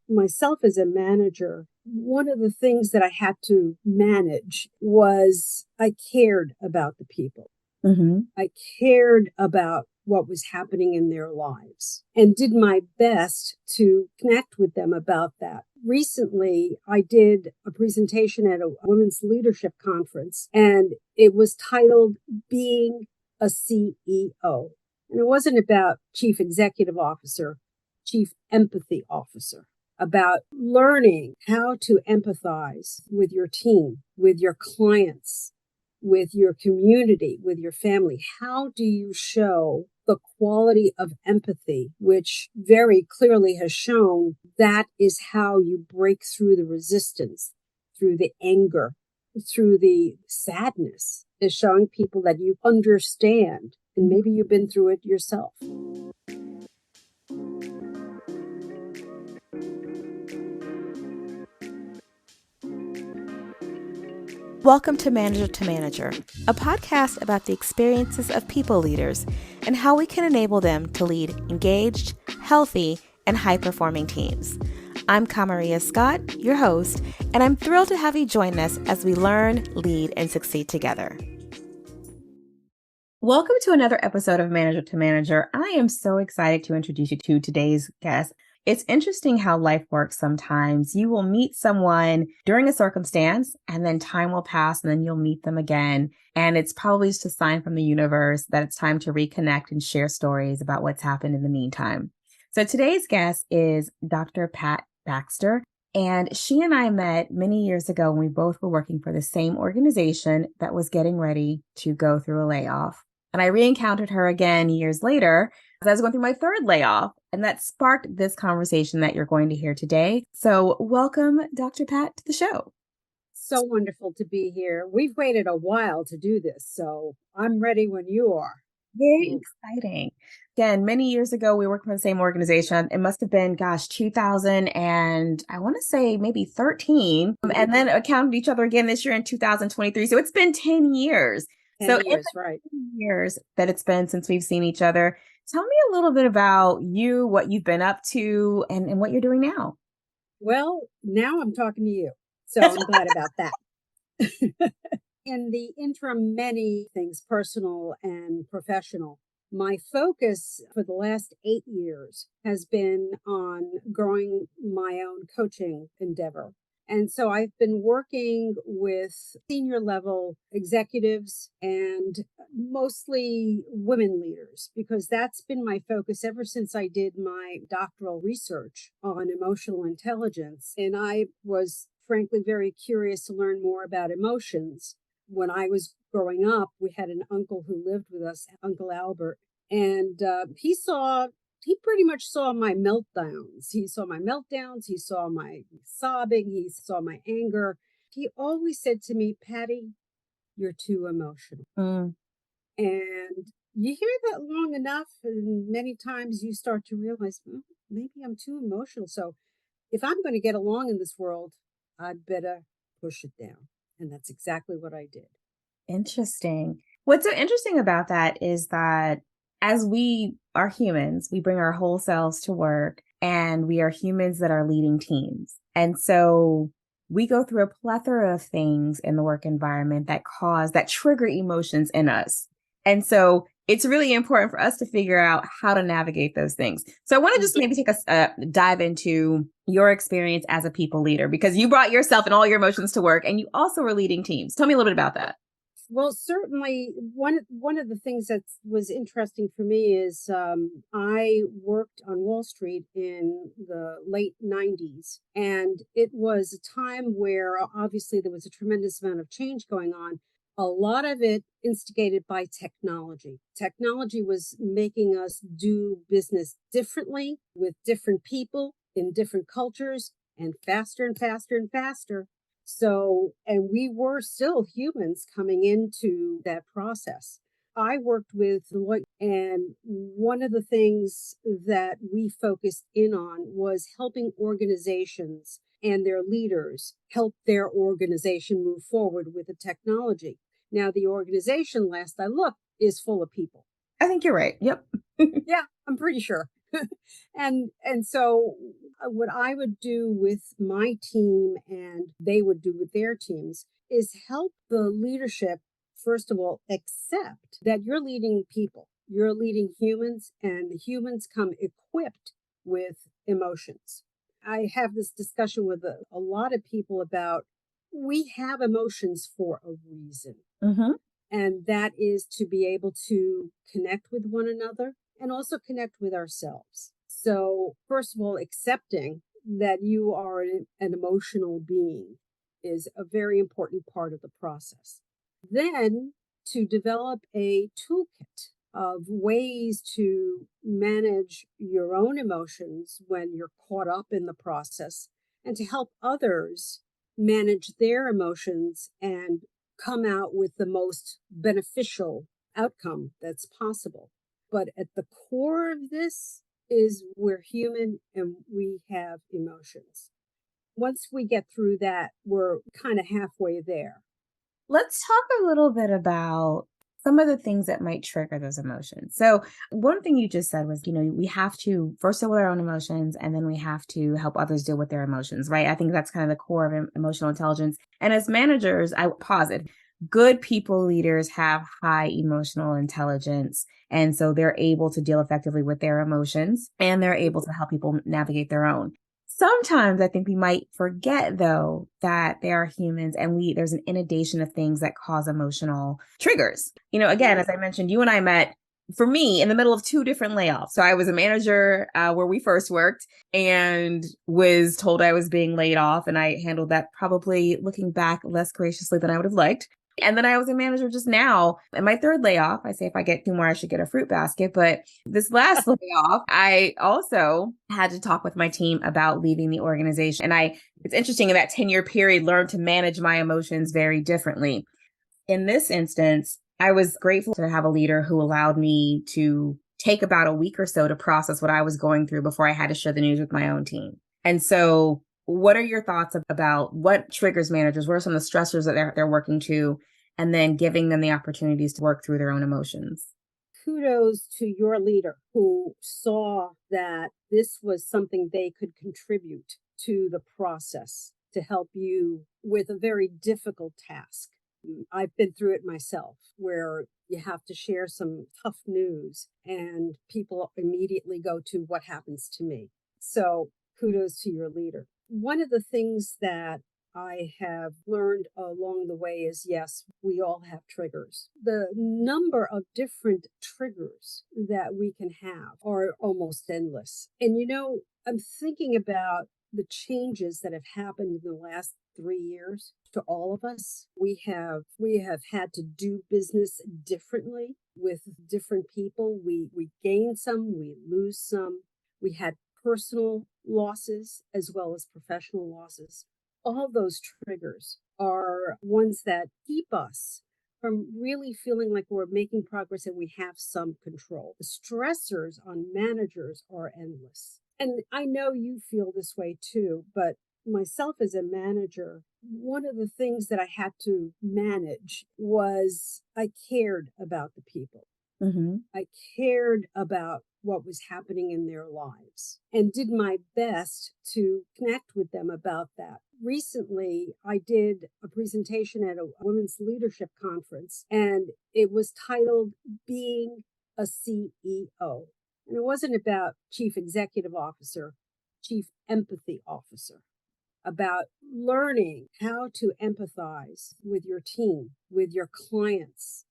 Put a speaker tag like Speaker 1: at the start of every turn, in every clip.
Speaker 1: myself as a manager, one of the things that I had to manage was I cared about the people.
Speaker 2: Hmm.
Speaker 1: I cared about what was happening in their lives and did my best to connect with them about that. Recently, I did a presentation at a women's leadership conference, and it was titled Being a CEO. And it wasn't about chief executive officer, chief empathy officer, about learning how to empathize with your team, with your clients, with your community, with your family. How do you show the quality of empathy, which very clearly has shown that is how you break through the resistance, through the anger, through the sadness, is showing people that you understand. And maybe you've been through it yourself.
Speaker 2: Welcome to Manager, a podcast about the experiences of people leaders and how we can enable them to lead engaged, healthy, and high-performing teams. I'm Kamaria Scott, your host, and I'm thrilled to have you join us as we learn, lead, and succeed together. Welcome to another episode of Manager. I am so excited to introduce you to today's guest. It's interesting how life works sometimes. You will meet someone during a circumstance and then time will pass and then you'll meet them again. And it's probably just a sign from the universe that it's time to reconnect and share stories about what's happened in the meantime. So today's guest is Dr. Pat Baxter. And she and I met many years ago when we both were working for the same organization that was getting ready to go through a layoff. And I re-encountered her again years later as I was going through my third layoff. And that sparked this conversation that you're going to hear today. So welcome, Dr. Pat, to the show.
Speaker 1: So wonderful to be here. We've waited a while to do this, so I'm ready when you are.
Speaker 2: Very exciting. Again, many years ago, we worked for the same organization. It must have been, 2000 and I want to say maybe 13. And then encountered each other again this year in 2023. So it's been 10 years.
Speaker 1: 10
Speaker 2: So in
Speaker 1: years,
Speaker 2: the
Speaker 1: right.
Speaker 2: 10 years that it's been since we've seen each other, tell me a little bit about you, what you've been up to, and what you're doing now.
Speaker 1: Well, now I'm talking to you, so I'm glad about that. In the interim, many things, personal and professional. My focus for the last 8 years has been on growing my own coaching endeavor. And so I've been working with senior level executives and mostly women leaders because that's been my focus ever since I did my doctoral research on emotional intelligence. And I was frankly very curious to learn more about emotions. When I was growing up, we had an uncle who lived with us, Uncle Albert, and he pretty much saw my meltdowns. He saw my meltdowns. He saw my sobbing. He saw my anger. He always said to me, Patty, you're too emotional.
Speaker 2: Mm.
Speaker 1: And you hear that long enough, and many times you start to realize, maybe I'm too emotional. So if I'm going to get along in this world, I'd better push it down. And that's exactly what I did.
Speaker 2: Interesting. What's so interesting about that is that as we are humans, we bring our whole selves to work and we are humans that are leading teams. And so we go through a plethora of things in the work environment that trigger emotions in us. And so it's really important for us to figure out how to navigate those things. So I want to just maybe take a dive into your experience as a people leader, because you brought yourself and all your emotions to work and you also were leading teams. Tell me a little bit about that.
Speaker 1: Well, certainly one of the things that was interesting for me is I worked on Wall Street in the late 90s, and it was a time where obviously there was a tremendous amount of change going on. A lot of it instigated by technology. Technology was making us do business differently with different people in different cultures and faster and faster and faster. So, and we were still humans coming into that process. I worked with Deloitte, and one of the things that we focused in on was helping organizations and their leaders help their organization move forward with the technology. Now, the organization, last I looked, is full of people.
Speaker 2: I think you're right. Yep.
Speaker 1: Yeah, I'm pretty sure. And so what I would do with my team and they would do with their teams is help the leadership, first of all, accept that you're leading people, you're leading humans, and the humans come equipped with emotions. I have this discussion with a lot of people about we have emotions for a reason.
Speaker 2: Mm-hmm.
Speaker 1: And that is to be able to connect with one another and also connect with ourselves. So, first of all, accepting that you are an emotional being is a very important part of the process. Then, to develop a toolkit of ways to manage your own emotions when you're caught up in the process and to help others manage their emotions and come out with the most beneficial outcome that's possible. But at the core of this is we're human and we have emotions. Once we get through that, we're kind of halfway there.
Speaker 2: Let's talk a little bit about some of the things that might trigger those emotions. So, one thing you just said was, we have to first deal with our own emotions and then we have to help others deal with their emotions, right? I think that's kind of the core of emotional intelligence. And as managers, I posit good people leaders have high emotional intelligence. And so they're able to deal effectively with their emotions and they're able to help people navigate their own. Sometimes I think we might forget though that they are humans and there's an inundation of things that cause emotional triggers. Again, as I mentioned, you and I met for me in the middle of two different layoffs. So I was a manager where we first worked and was told I was being laid off. And I handled that probably looking back less graciously than I would have liked. And then I was a manager just now in my third layoff. I say if I get two more, I should get a fruit basket. But this last layoff, I also had to talk with my team about leaving the organization. And it's interesting in that 10-year period, learned to manage my emotions very differently. In this instance, I was grateful to have a leader who allowed me to take about a week or so to process what I was going through before I had to share the news with my own team. And so what are your thoughts about what triggers managers? What are some of the stressors that they're working to? And then giving them the opportunities to work through their own emotions.
Speaker 1: Kudos to your leader who saw that this was something they could contribute to the process to help you with a very difficult task. I've been through it myself where you have to share some tough news and people immediately go to what happens to me. So kudos to your leader. One of the things that I have learned along the way is yes, we all have triggers. The number of different triggers that we can have are almost endless. And I'm thinking about the changes that have happened in the last 3 years to all of us. We have had to do business differently with different people. We gain some, we lose some. We had personal losses as well as professional losses. All those triggers are ones that keep us from really feeling like we're making progress and we have some control. The stressors on managers are endless. And I know you feel this way too, but myself as a manager, one of the things that I had to manage was I cared about the people.
Speaker 2: Mm-hmm.
Speaker 1: I cared about what was happening in their lives and did my best to connect with them about that. Recently, I did a presentation at a women's leadership conference, and it was titled Being a CEO. And it wasn't about chief executive officer, chief empathy officer, about learning how to empathize with your team, with your clients,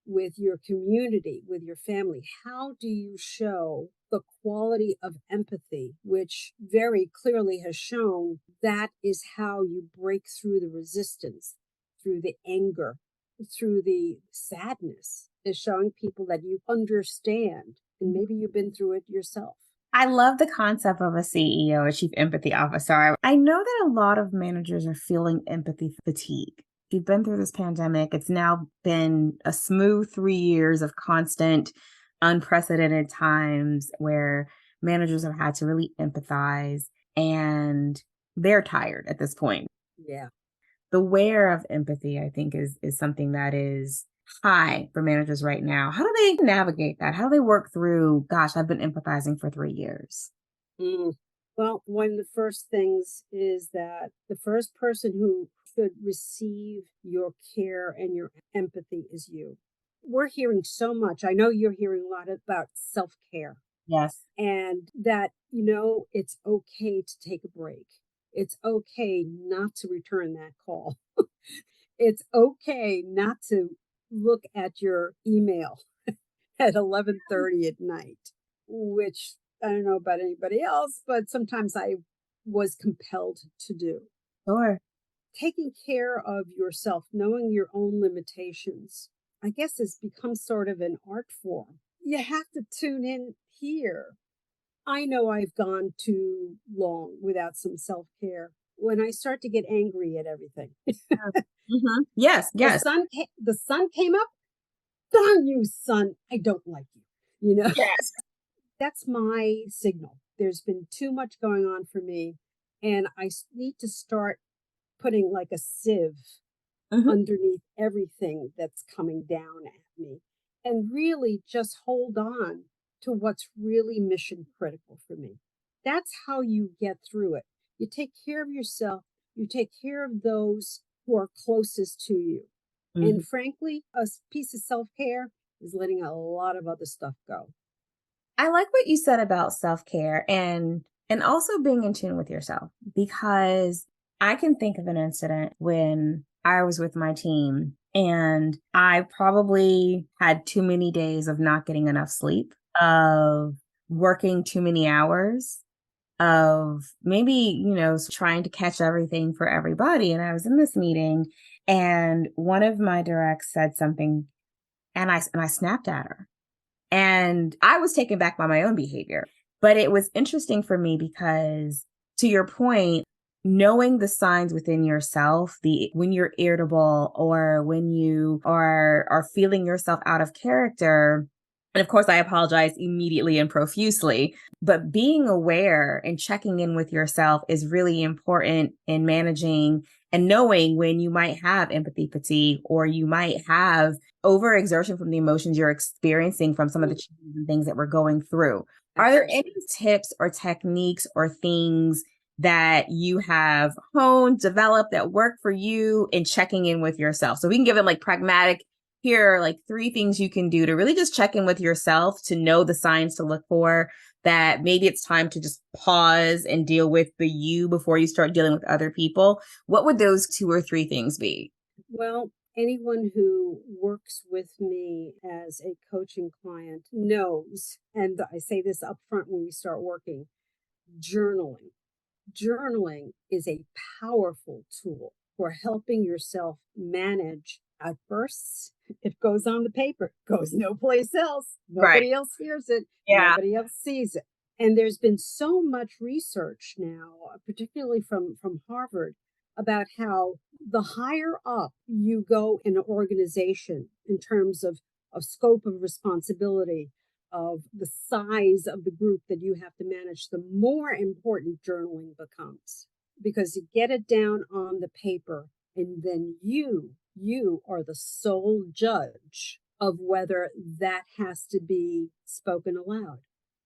Speaker 1: with your community, with your family. How do you show the quality of empathy, which very clearly has shown that is how you break through the resistance, through the anger, through the sadness, is showing people that you understand and maybe you've been through it yourself.
Speaker 2: I love the concept of a CEO, a chief empathy officer. I know that a lot of managers are feeling empathy fatigue. We've been through this pandemic. It's now been a smooth 3 years of constant, unprecedented times where managers have had to really empathize and they're tired at this point.
Speaker 1: Yeah.
Speaker 2: The wear of empathy, I think, is something that is high for managers right now. How do they navigate that? How do they work through, gosh, I've been empathizing for 3 years?
Speaker 1: Mm. Well, one of the first things is that the first person who should receive your care and your empathy is you. We're hearing so much. I know you're hearing a lot about self care
Speaker 2: Yes.
Speaker 1: and that, it's okay to take a break. It's okay not to return that call. It's okay not to look at your email at 11:30 at night, which I don't know about anybody else, but sometimes I was compelled to do.
Speaker 2: Sure.
Speaker 1: Taking care of yourself, knowing your own limitations, I guess has become sort of an art form. You have to tune in here. I know I've gone too long without some self care. When I start to get angry at everything,
Speaker 2: Yes, yes,
Speaker 1: the sun came up. Darn you, son! I don't like you. You know,
Speaker 2: yes.
Speaker 1: that's my signal. There's been too much going on for me, and need to start putting like a sieve
Speaker 2: Hmm.
Speaker 1: underneath everything that's coming down at me and really just hold on to what's really mission critical for me. That's how you get through it. You take care of yourself, you take care of those who are closest to you. And
Speaker 2: Hmm.
Speaker 1: frankly, piece of self care is letting a lot of other stuff go.
Speaker 2: I like what you said about self-care and also being in tune with yourself because I can think of an incident when I was with my team and I probably had too many days of not getting enough sleep, of working too many hours, of maybe, trying to catch everything for everybody. And I was in this meeting and one of my directs said something and I snapped at her. And I was taken back by my own behavior. But it was interesting for me because to your point, knowing the signs within yourself, the when you're irritable or when you are feeling yourself out of character, and of course I apologize immediately and profusely, but being aware and checking in with yourself is really important in managing and knowing when you might have empathy fatigue or you might have overexertion from the emotions you're experiencing from some of the
Speaker 1: Mm,
Speaker 2: changes and things that we're going through. Are there any
Speaker 1: absolutely.
Speaker 2: tips or techniques or things that you have honed, developed that work for you in checking in with yourself? So we can give them like pragmatic, here are like 3 things you can do to really just check in with yourself to know the signs to look for that maybe it's time to just pause and deal with the you before you start dealing with other people. What would those 2 or 3 things be?
Speaker 1: Well, anyone who works with me as a coaching client knows, and I say this up front when we start working, journaling. Journaling is a powerful tool for helping yourself manage outbursts. It goes on the paper, goes no place else.
Speaker 2: Right.
Speaker 1: Nobody else hears it,
Speaker 2: Yeah.
Speaker 1: nobody else sees it. And there's been so much research now, particularly from Harvard, about how the higher up you go in an organization in terms of scope of responsibility, of the size of the group that you have to manage, the more important journaling becomes because you get it down on the paper and then you are the sole judge of whether that has to be spoken aloud.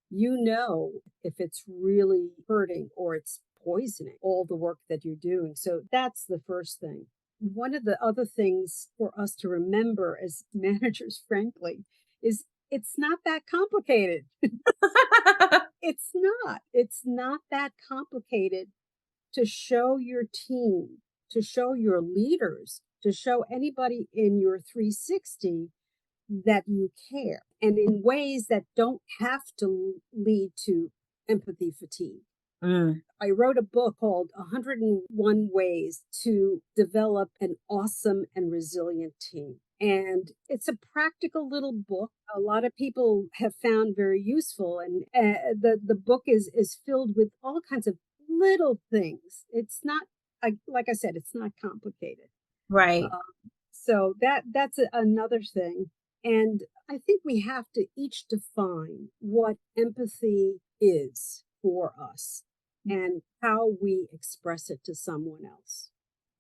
Speaker 1: You know if it's really hurting or it's poisoning all the work that you're doing. So that's the first thing. One of the other things for us to remember as managers, frankly, is it's not that complicated. It's not. It's not that complicated to show your team, to show your leaders, to show anybody in your 360 that you care and in ways that don't have to lead to empathy fatigue.
Speaker 2: Mm,
Speaker 1: I wrote a book called 101 Ways to Develop an Awesome and Resilient Team. And it's a practical little book. A lot of people have found very useful. And the book is filled with all kinds of little things. It's not, like I said, it's not complicated.
Speaker 2: right.
Speaker 1: Uh, so another thing. And I think we have to each define what empathy is for us and how we express it to someone else.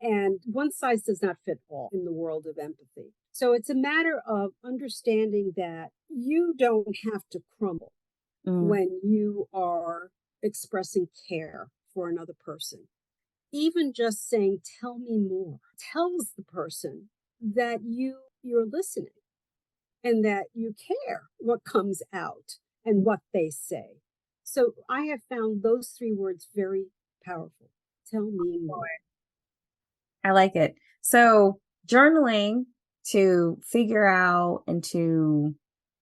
Speaker 1: And one size does not fit all in the world of empathy. So it's a matter of understanding that you don't have to crumble
Speaker 2: Mm.
Speaker 1: when you are expressing care for another person. Even just saying, tell me more, tells the person that you're listening and that you care what comes out and what they say. So I have found those three words very powerful. Tell me more.
Speaker 2: I like it. So journaling to figure out and to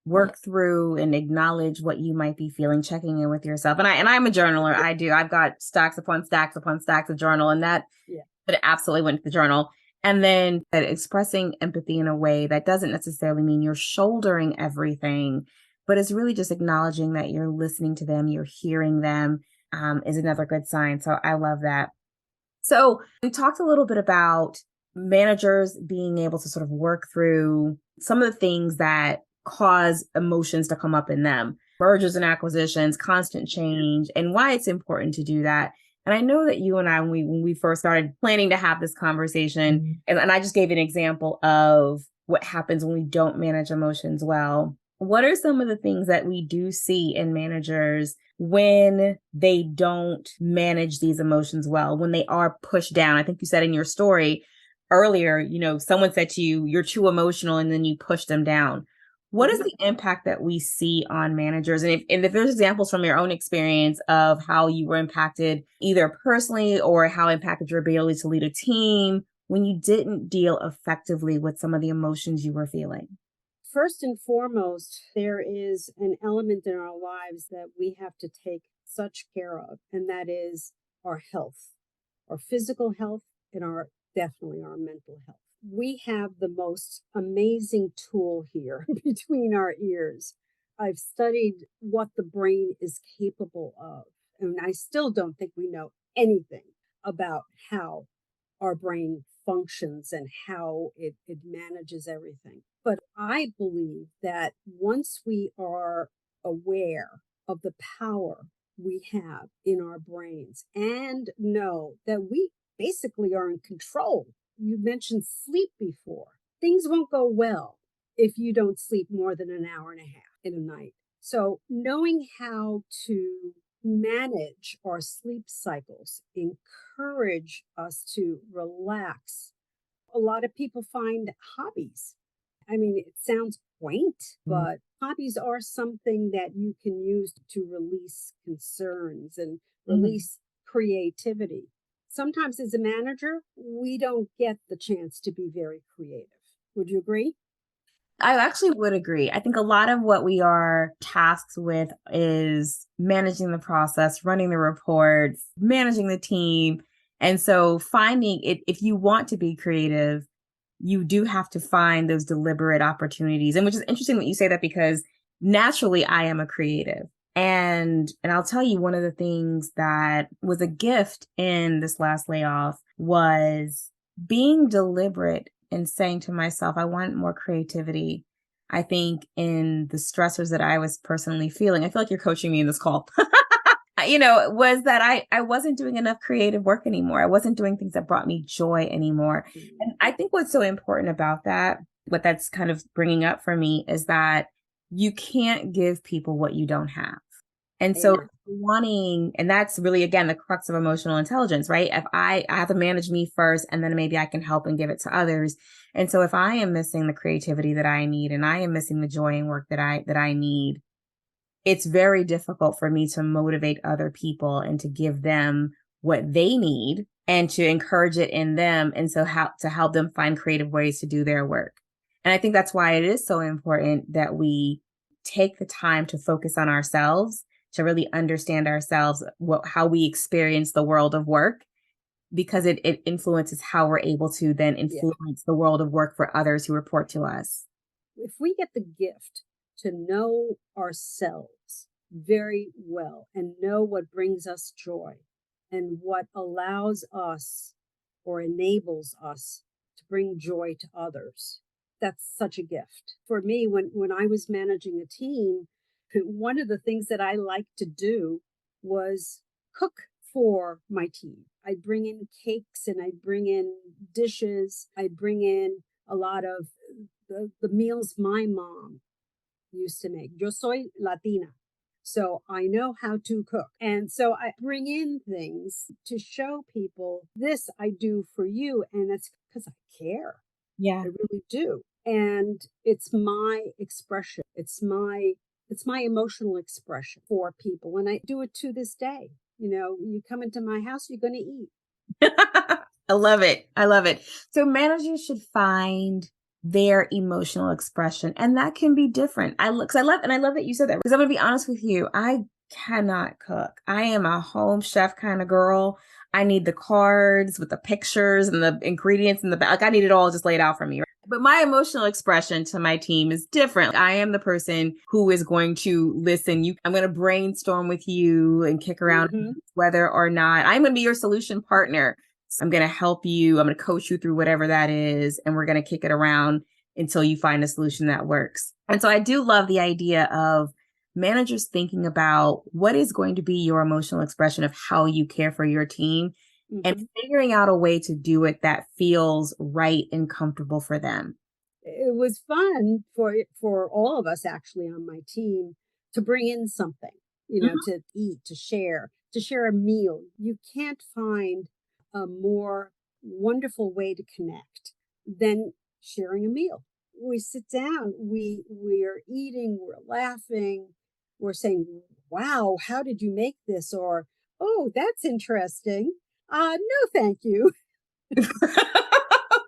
Speaker 2: work through and acknowledge what you might be feeling, checking in with yourself. And I'm a journaler. I've got stacks upon stacks upon stacks of journal, and that
Speaker 1: Yeah.
Speaker 2: but it absolutely went to the journal. And then that expressing empathy in a way that doesn't necessarily mean you're shouldering everything, but it's really just acknowledging that you're listening to them, you're hearing them, is another good sign. So I love that. So we talked a little bit about managers being able to sort of work through some of the things that cause emotions to come up in them, mergers and acquisitions, constant change, and why it's important to do that. And I know that you and I, when we first started planning to have this conversation, and I just gave an example of what happens when we don't manage emotions well. What are some of the things that we do see in managers when they don't manage these emotions well, when they are pushed down? I think you said in your story earlier, someone said to you, you're too emotional, and then you push them down. What is the impact that we see on managers? And if there's examples from your own experience of how you were impacted, either personally or how impacted your ability to lead a team when you didn't deal effectively with some of the emotions you were feeling?
Speaker 1: First and foremost, there is an element in our lives that we have to take such care of, and that is our health, our physical health, and definitely our mental health. We have the most amazing tool here between our ears. I've studied what the brain is capable of, and I still don't think we know anything about how our brain functions and how it manages everything. But I believe that once we are aware of the power we have in our brains and know that we basically are in control. You mentioned sleep before. Things won't go well if you don't sleep more than an hour and a half in a night. So knowing how to manage our sleep cycles, encourage us to relax. A lot of people find hobbies. I mean, it sounds quaint, but hobbies are something that you can use to release concerns and release creativity. Sometimes as a manager, we don't get the chance to be very creative. Would you agree?
Speaker 2: I actually would agree. I think a lot of what we are tasked with is managing the process, running the reports, managing the team. And so finding it, if you want to be creative, you do have to find those deliberate opportunities. And which is interesting that you say that, because naturally I am a creative. And I'll tell you, one of the things that was a gift in this last layoff was being deliberate and saying to myself, I want more creativity. I think in the stressors that I was personally feeling, I feel like you're coaching me in this call. Was that I wasn't doing enough creative work anymore. I wasn't doing things that brought me joy anymore. And I think what's so important about that, what that's kind of bringing up for me, is that you can't give people what you don't have. And so
Speaker 1: Amen.
Speaker 2: wanting, and that's really, again, the crux of emotional intelligence, right? If I have to manage me first, and then maybe I can help and give it to others. And so if I am missing the creativity that I need, and I am missing the joy and work that I need, it's very difficult for me to motivate other people and to give them what they need and to encourage it in them. And so how to help them find creative ways to do their work. And I think that's why it is so important that we take the time to focus on ourselves, to really understand ourselves, how we experience the world of work, because it influences how we're able to then
Speaker 1: Yeah.
Speaker 2: influence the world of work for others who report to us.
Speaker 1: If we get the gift to know ourselves very well and know what brings us joy and what allows us or enables us to bring joy to others, that's such a gift. For me, when I was managing a team, one of the things that I liked to do was cook for my team. I bring in cakes and I bring in dishes. I bring in a lot of the meals my mom used to make. Yo soy Latina, so I know how to cook. And so I bring in things to show people this I do for you. And it's because I care.
Speaker 2: Yeah.
Speaker 1: I really do. And it's my expression. It's my emotional expression for people. And I do it to this day. You come into my house, you're going to eat.
Speaker 2: I love it. I love it. So managers should find their emotional expression, and that can be different. I love that you said that, because I'm going to be honest with you. I cannot cook. I am a home chef kind of girl. I need the cards with the pictures and the ingredients in the back. Like, I need it all just laid out for me. But my emotional expression to my team is different. I am the person who is going to listen. I'm going to brainstorm with you and kick around whether or not I'm going to be your solution partner. I'm going to help you. I'm going to coach you through whatever that is. And we're going to kick it around until you find a solution that works. And so I do love the idea of managers thinking about what is going to be your emotional expression of how you care for your team, and figuring out a way to do it that feels right and comfortable for them.
Speaker 1: It was fun for all of us actually on my team to bring in something, to eat, to share a meal. You can't find a more wonderful way to connect than sharing a meal. We sit down, we are eating, we're laughing, we're saying, "Wow, how did you make this?" Or, "Oh, that's interesting. No, thank you."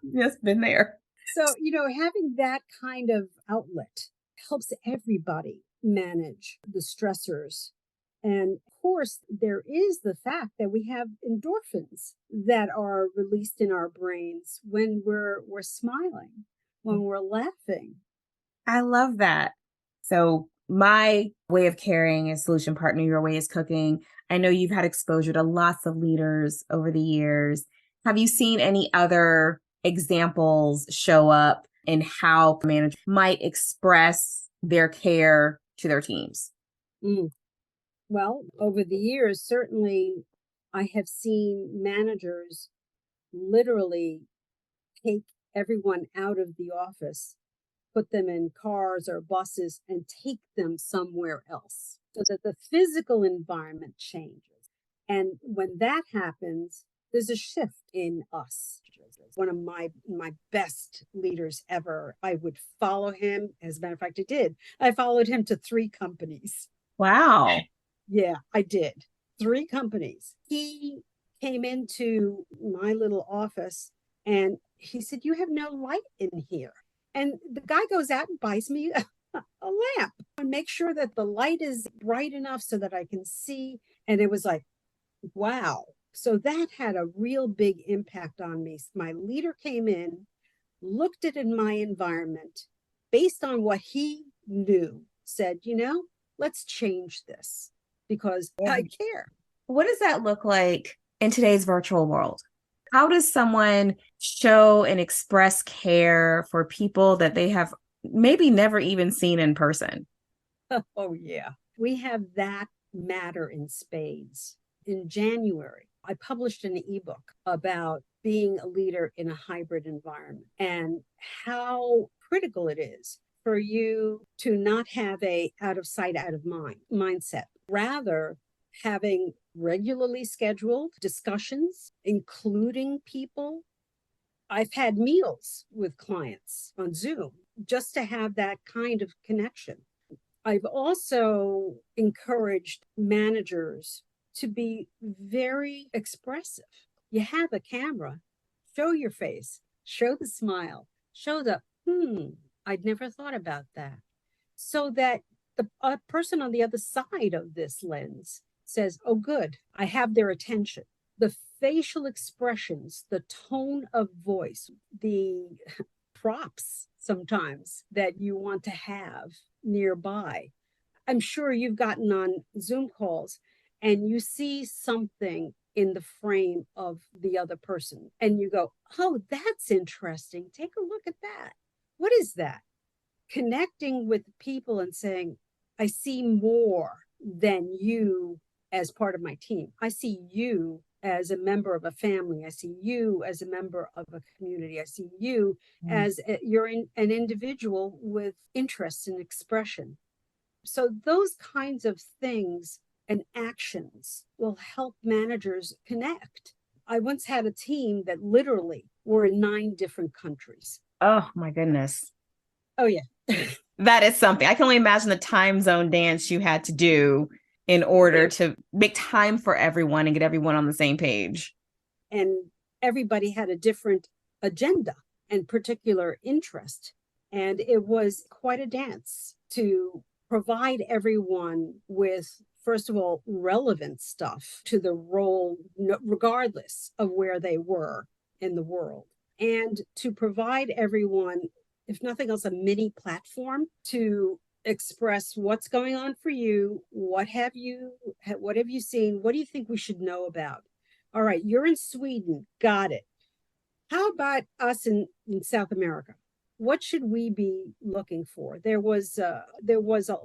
Speaker 2: Yes, been there.
Speaker 1: So, having that kind of outlet helps everybody manage the stressors. And of course, there is the fact that we have endorphins that are released in our brains when we're smiling, when we're laughing.
Speaker 2: I love that. So my way of caring is solution partner, your way is cooking. I know you've had exposure to lots of leaders over the years. Have you seen any other examples show up in how managers might express their care to their teams?
Speaker 1: Mm. Well, over the years, certainly I have seen managers literally take everyone out of the office, put them in cars or buses, and take them somewhere else so that the physical environment changes. And when that happens, there's a shift in us. One of my best leaders ever, I would follow him. As a matter of fact, I did. I followed him to 3 companies.
Speaker 2: Wow.
Speaker 1: Yeah, I did. 3 companies. He came into my little office and he said, "You have no light in here." And the guy goes out and buys me a lamp and make sure that the light is bright enough so that I can see. And it was like, wow. So that had a real big impact on me. My leader came in, looked at in my environment based on what he knew, said, let's change this because I care.
Speaker 2: What does that look like in today's virtual world? How does someone show and express care for people that they have maybe never even seen in person?
Speaker 1: Oh, yeah. We have that matter in spades. In January, I published an ebook about being a leader in a hybrid environment and how critical it is for you to not have a out of sight, out of mind mindset. Rather, having regularly scheduled discussions, including people. I've had meals with clients on Zoom just to have that kind of connection. I've also encouraged managers to be very expressive. You have a camera, show your face, show the smile, show the, I'd never thought about that. So that the person on the other side of this lens says, oh, good, I have their attention. The facial expressions, the tone of voice, the props sometimes that you want to have nearby. I'm sure you've gotten on Zoom calls and you see something in the frame of the other person and you go, oh, that's interesting. Take a look at that. What is that? Connecting with people and saying, I see more than you as part of my team. I see you as a member of a family. I see you as a member of a community. I see you as an individual with interests and expression. So those kinds of things and actions will help managers connect. I once had a team that literally were in 9 different countries.
Speaker 2: Oh my goodness.
Speaker 1: Oh, yeah.
Speaker 2: That is something. I can only imagine the time zone dance you had to do in order to make time for everyone and get everyone on the same page.
Speaker 1: And everybody had a different agenda and particular interest. And it was quite a dance to provide everyone with, first of all, relevant stuff to the role, regardless of where they were in the world, and to provide everyone, if nothing else, a mini platform to express what's going on for you. What have you seen? What do you think we should know about? All right, you're in Sweden. Got it. How about us in South America? What should we be looking for? There was a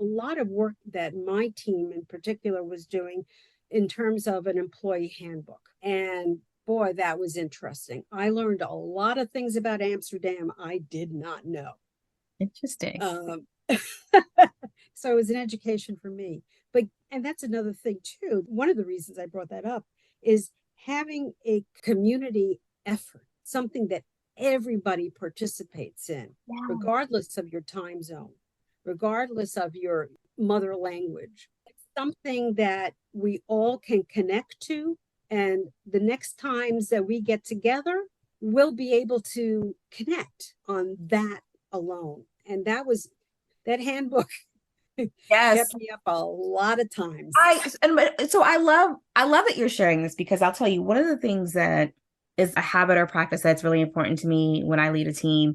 Speaker 1: lot of work that my team in particular was doing in terms of an employee handbook. And boy, that was interesting. I learned a lot of things about Amsterdam I did not know.
Speaker 2: Interesting.
Speaker 1: So it was an education for me. And that's another thing too. One of the reasons I brought that up is having a community effort, something that everybody participates in, regardless of your time zone, regardless of your mother language. It's something that we all can connect to. And the next times that we get together, we'll be able to connect on that alone. And that handbook kept me up a lot of times.
Speaker 2: I love that you're sharing this, because I'll tell you, one of the things that is a habit or practice that's really important to me when I lead a team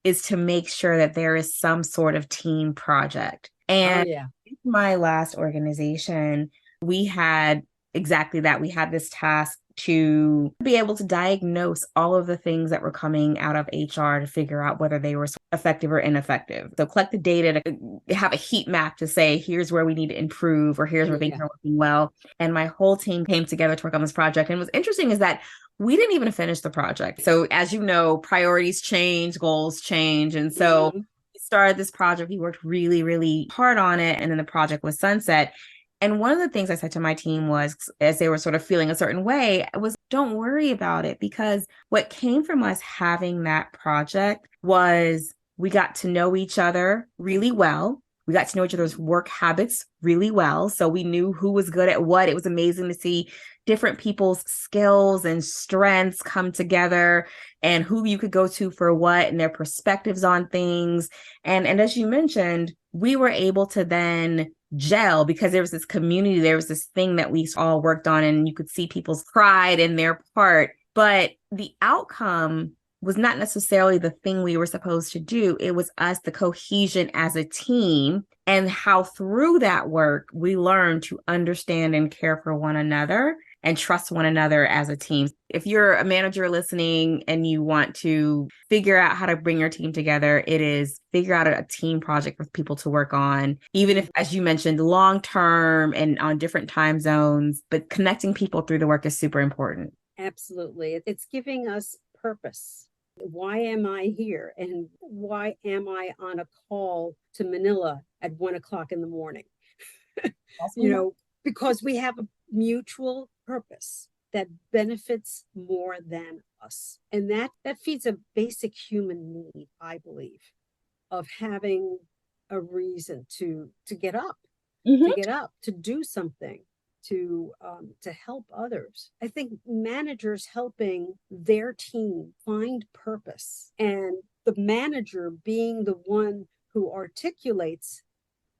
Speaker 2: is to make sure that there is some sort of team project. And in my last organization, we had exactly that. We had this task to be able to diagnose all of the things that were coming out of HR to figure out whether they were effective or ineffective. So collect the data to have a heat map to say, here's where we need to improve, or here's where things are working well. And my whole team came together to work on this project. And what's interesting is that we didn't even finish the project. So as you know, priorities change, goals change. And so we started this project. We worked really, really hard on it. And then the project was sunset. And one of the things I said to my team was, as they were sort of feeling a certain way, was don't worry about it, because what came from us having that project was we got to know each other really well. We got to know each other's work habits really well. So we knew who was good at what. It was amazing to see different people's skills and strengths come together, and who you could go to for what, and their perspectives on things. And as you mentioned, we were able to then gel, because there was this community, there was this thing that we all worked on, and you could see people's pride in their part. But the outcome was not necessarily the thing we were supposed to do. It was us, the cohesion as a team, and how through that work, we learned to understand and care for one another and trust one another as a team. If you're a manager listening and you want to figure out how to bring your team together, it is figure out a team project for people to work on, even if, as you mentioned, long-term and on different time zones, but connecting people through the work is super important.
Speaker 1: Absolutely. It's giving us purpose. Why am I here? And why am I on a call to Manila at 1 o'clock in the morning? Because we have a mutual purpose that benefits more than us. And that feeds a basic human need, I believe, of having a reason to get up, to do something, to help others. I think managers helping their team find purpose, and the manager being the one who articulates,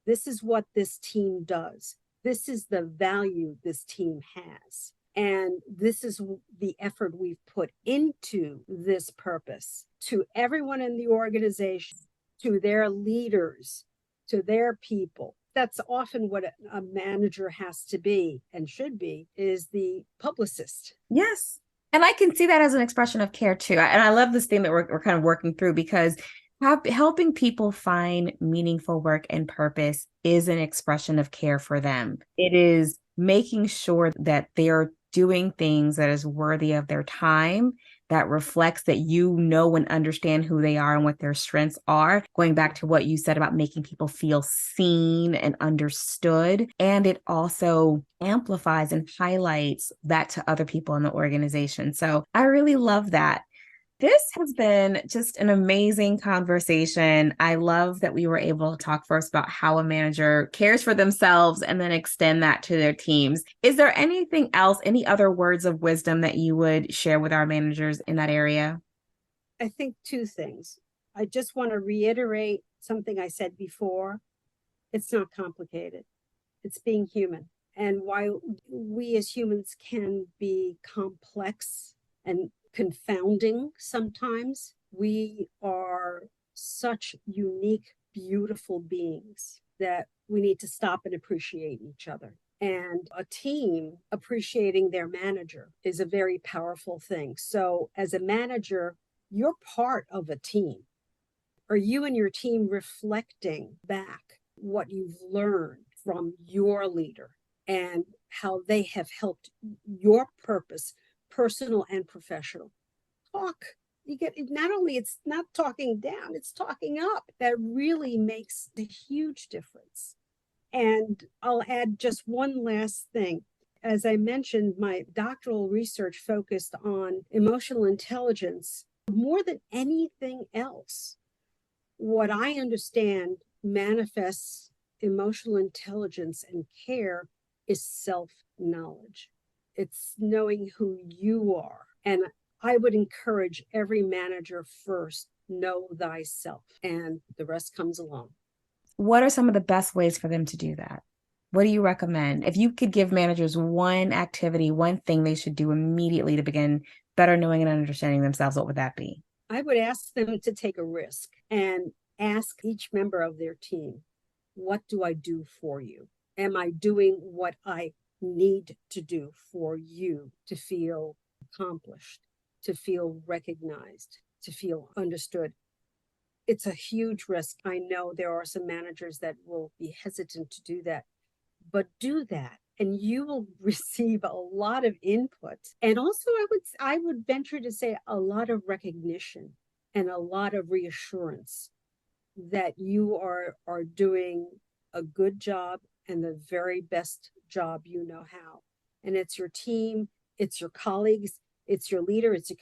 Speaker 1: this is what this team does. This is the value this team has. And this is the effort we've put into this purpose, to everyone in the organization, to their leaders, to their people. That's often what a manager has to be and should be, is the publicist.
Speaker 2: Yes. And I can see that as an expression of care too. And I love this thing that we're kind of working through, because helping people find meaningful work and purpose is an expression of care for them. It is making sure that they're doing things that is worthy of their time, that reflects that you know and understand who they are and what their strengths are. Going back to what you said about making people feel seen and understood. And it also amplifies and highlights that to other people in the organization. So I really love that. This has been just an amazing conversation. I love that we were able to talk first about how a manager cares for themselves and then extend that to their teams. Is there anything else, any other words of wisdom that you would share with our managers in that area?
Speaker 1: I think two things. I just want to reiterate something I said before. It's not complicated. It's being human. And while we as humans can be complex and confounding sometimes, we are such unique, beautiful beings that we need to stop and appreciate each other. And a team appreciating their manager is a very powerful thing. So, as a manager, you're part of a team. Are you and your team reflecting back what you've learned from your leader and how they have helped your purpose, personal and professional? Talk. You get, not only it's not talking down, it's talking up. That really makes a huge difference. And I'll add just one last thing. As I mentioned, my doctoral research focused on emotional intelligence more than anything else. What I understand manifests emotional intelligence and care is self-knowledge. It's knowing who you are. And I would encourage every manager first, know thyself, and the rest comes along.
Speaker 2: What are some of the best ways for them to do that? What do you recommend? If you could give managers one activity, one thing they should do immediately to begin better knowing and understanding themselves, what would that be?
Speaker 1: I would ask them to take a risk and ask each member of their team, what do I do for you? Am I doing what I need to do for you to feel accomplished, to feel recognized, to feel understood? It's a huge risk. I know there are some managers that will be hesitant to do that, but do that and you will receive a lot of input. And also I would venture to say a lot of recognition and a lot of reassurance that you are doing a good job and the very best job you know how. And it's your team, it's your colleagues, it's your leader, it's your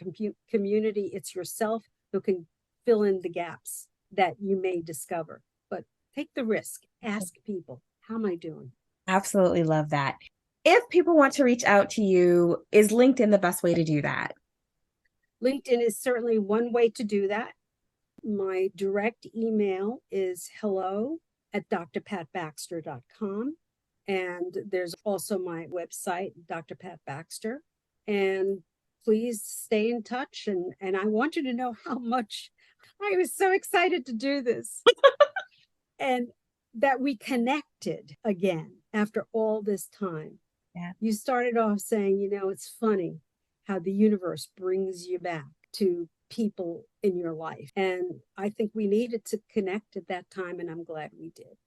Speaker 1: community, it's yourself who can fill in the gaps that you may discover. But take the risk, ask people, how am I doing?
Speaker 2: Absolutely love that. If people want to reach out to you, is LinkedIn the best way to do that?
Speaker 1: LinkedIn is certainly one way to do that. My direct email is hello@drpatbaxter.com. And there's also my website, Dr. Pat Baxter. And please stay in touch. And I want you to know how much I was so excited to do this and that we connected again after all this time.
Speaker 2: Yeah.
Speaker 1: You started off saying, it's funny how the universe brings you back to people in your life. And I think we needed to connect at that time, and I'm glad we did.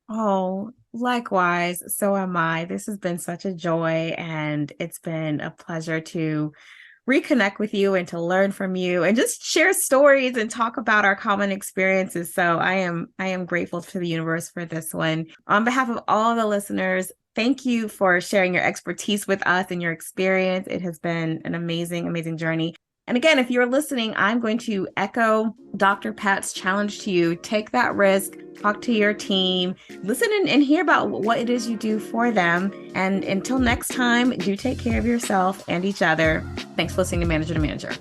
Speaker 2: Oh, likewise. So am I. This has been such a joy, and it's been a pleasure to reconnect with you and to learn from you and just share stories and talk about our common experiences. So I am grateful to the universe for this one. On behalf of all the listeners, thank you for sharing your expertise with us and your experience. It has been an amazing, amazing journey. And again, if you're listening, I'm going to echo Dr. Pat's challenge to you. Take that risk, talk to your team, listen and hear about what it is you do for them. And until next time, do take care of yourself and each other. Thanks for listening to Manager to Manager.